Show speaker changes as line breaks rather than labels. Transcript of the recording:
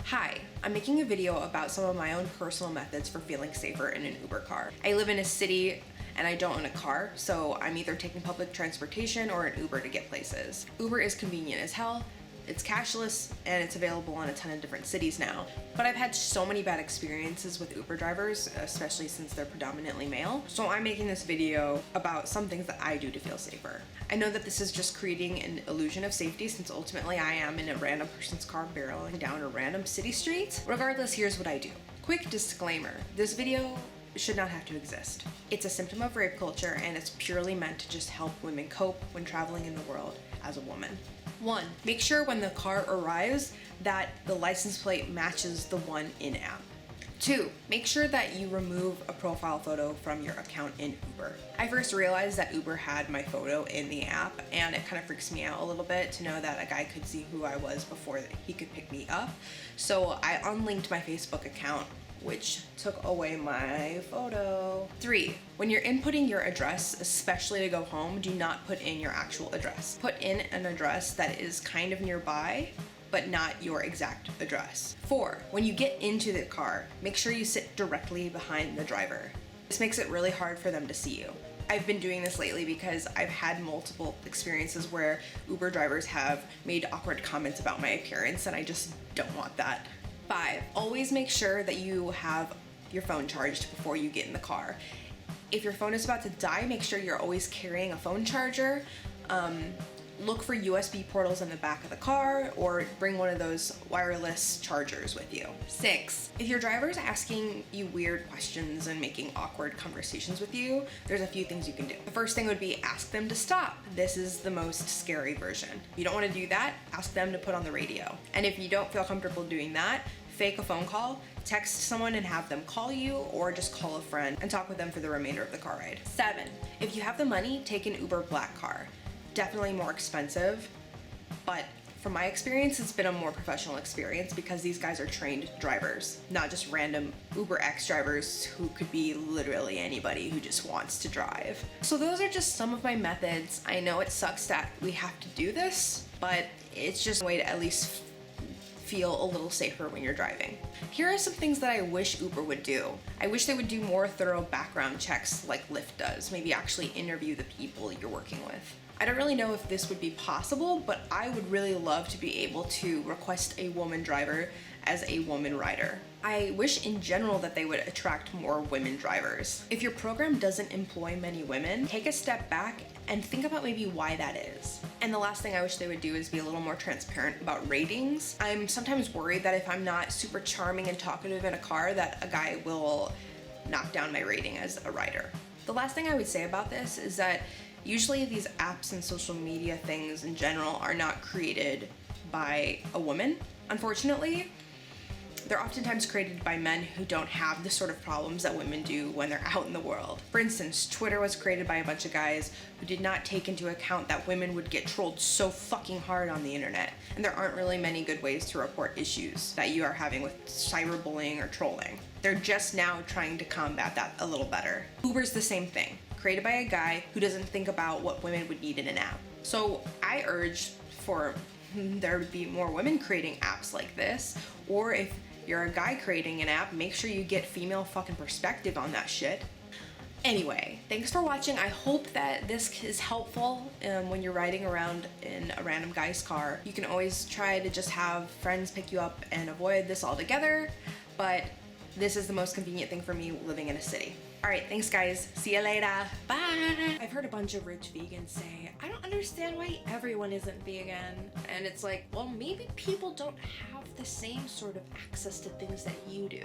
Hi, I'm making a video about some of my own personal methods for feeling safer in an Uber car. I live in a city and I don't own a car, so I'm either taking public transportation or an Uber to get places. Uber is convenient as hell, it's cashless, and it's available in a ton of different cities now. But I've had so many bad experiences with Uber drivers, especially since they're predominantly male. So I'm making this video about some things that I do to feel safer. I know that this is just creating an illusion of safety since ultimately I am in a random person's car barreling down a random city street. Regardless, here's what I do. Quick disclaimer, this video should not have to exist. It's a symptom of rape culture and it's purely meant to just help women cope when traveling in the world as a woman. 1. Make sure when the car arrives that the license plate matches the one in-app. 2. Make sure that you remove a profile photo from your account in Uber. I first realized that Uber had my photo in the app and it kind of freaks me out a little bit to know that a guy could see who I was before he could pick me up. So I unlinked my Facebook account, which took away my photo. 3. When you're inputting your address, especially to go home, do not put in your actual address. Put in an address that is kind of nearby, but not your exact address. 4. When you get into the car, make sure you sit directly behind the driver. This makes it really hard for them to see you. I've been doing this lately because I've had multiple experiences where Uber drivers have made awkward comments about my appearance and I just don't want that. 5. Always make sure that you have your phone charged before you get in the car. If your phone is about to die, make sure you're always carrying a phone charger. Look for USB portals in the back of the car or bring one of those wireless chargers with you. 6. If your driver is asking you weird questions and making awkward conversations with you, there's a few things you can do. The first thing would be ask them to stop. This is the most scary version. If you don't want to do that, ask them to put on the radio. And if you don't feel comfortable doing that, fake a phone call, text someone and have them call you, or just call a friend and talk with them for the remainder of the car ride. 7. If you have the money, take an Uber Black car. Definitely more expensive, but from my experience, it's been a more professional experience because these guys are trained drivers, not just random Uber X drivers who could be literally anybody who just wants to drive. So those are just some of my methods. I know it sucks that we have to do this, but it's just a way to at least feel a little safer when you're driving. Here are some things that I wish Uber would do. I wish they would do more thorough background checks like Lyft does, maybe actually interview the people you're working with. I don't really know if this would be possible, but I would really love to be able to request a woman driver as a woman rider. I wish in general that they would attract more women drivers. If your program doesn't employ many women, take a step back and think about maybe why that is. And the last thing I wish they would do is be a little more transparent about ratings. I'm sometimes worried that if I'm not super charming and talkative in a car, that a guy will knock down my rating as a rider. The last thing I would say about this is that usually these apps and social media things in general are not created by a woman. Unfortunately, they're oftentimes created by men who don't have the sort of problems that women do when they're out in the world. For instance, Twitter was created by a bunch of guys who did not take into account that women would get trolled so fucking hard on the internet, and there aren't really many good ways to report issues that you are having with cyberbullying or trolling. They're just now trying to combat that a little better. Uber's the same thing, created by a guy who doesn't think about what women would need in an app. So I urge for there to be more women creating apps like this, or if you're a guy creating an app, make sure you get female fucking perspective on that shit. Anyway, thanks for watching. I hope that this is helpful when you're riding around in a random guy's car. You can always try to just have friends pick you up and avoid this altogether, but this is the most convenient thing for me living in a city. All right, thanks guys. See you later. Bye. I've heard a bunch of rich vegans say, I don't understand why everyone isn't vegan. And it's like, well, maybe people don't have the same sort of access to things that you do.